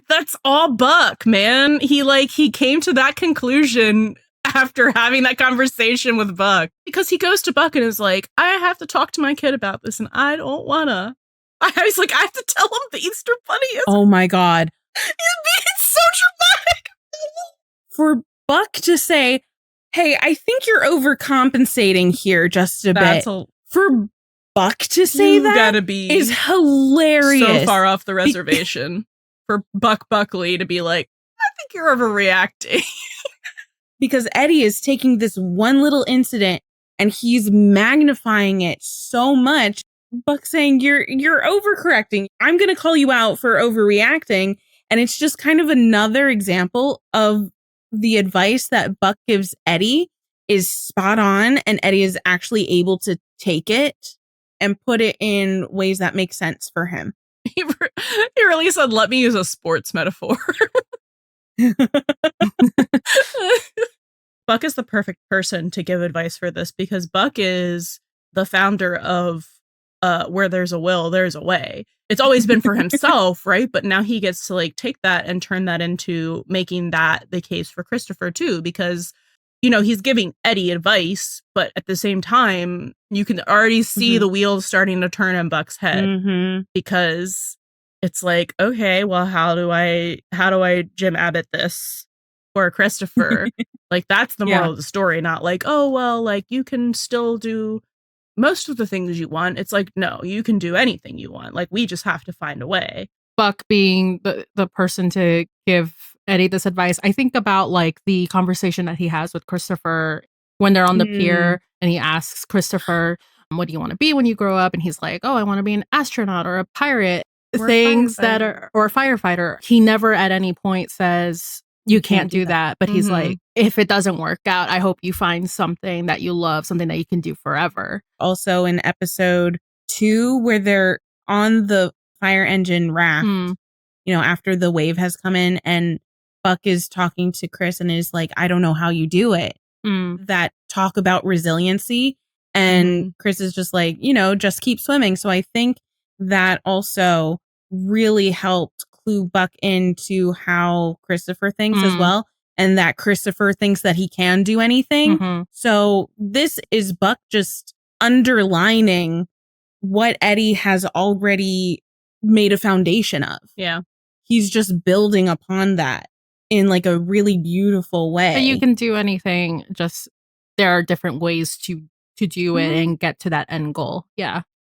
That's all Buck, man. He came to that conclusion after having that conversation with Buck, because he goes to Buck and is like, I have to talk to my kid about this and I don't wanna. I was like, I have to tell him the Easter Bunny is. Oh my God. He's being so dramatic. For Buck to say, hey, I think you're overcompensating here just a bit. For Buck to say that gotta be is hilarious. So far off the reservation for Buck Buckley to be like, I think you're overreacting. Because Eddie is taking this one little incident and he's magnifying it so much. Buck saying, you're overcorrecting. I'm going to call you out for overreacting. And it's just kind of another example of the advice that Buck gives Eddie is spot on. And Eddie is actually able to take it and put it in ways that make sense for him. He really said, let me use a sports metaphor. Buck is the perfect person to give advice for this, because Buck is the founder of where there's a will, there's a way. It's always been for himself, right? But now he gets to take that and turn that into making that the case for Christopher too, because, he's giving Eddie advice, but at the same time, you can already see the wheels starting to turn in Buck's head, because it's like, okay, well, how do I Jim Abbott this for Christopher? That's the moral of the story, not oh, well, you can still do most of the things you want. It's no, you can do anything you want. We just have to find a way. Buck being the person to give Eddie this advice, I think about the conversation that he has with Christopher when they're on the pier, and he asks Christopher, what do you want to be when you grow up? And he's like, oh, I want to be an astronaut or a pirate, or a firefighter. He never at any point says, you can't do that. But he's like, if it doesn't work out, I hope you find something that you love, something that you can do forever. Also in episode 2, where they're on the fire engine raft, after the wave has come in, and Buck is talking to Chris and is like, I don't know how you do it. That talk about resiliency. And Chris is just like, just keep swimming. So I think that also really helped clue Buck into how Christopher thinks as well. And that Christopher thinks that he can do anything. So this is Buck just underlining what Eddie has already made a foundation of. Yeah. He's just building upon that in a really beautiful way. But you can do anything, just there are different ways to do it and get to that end goal. Yeah.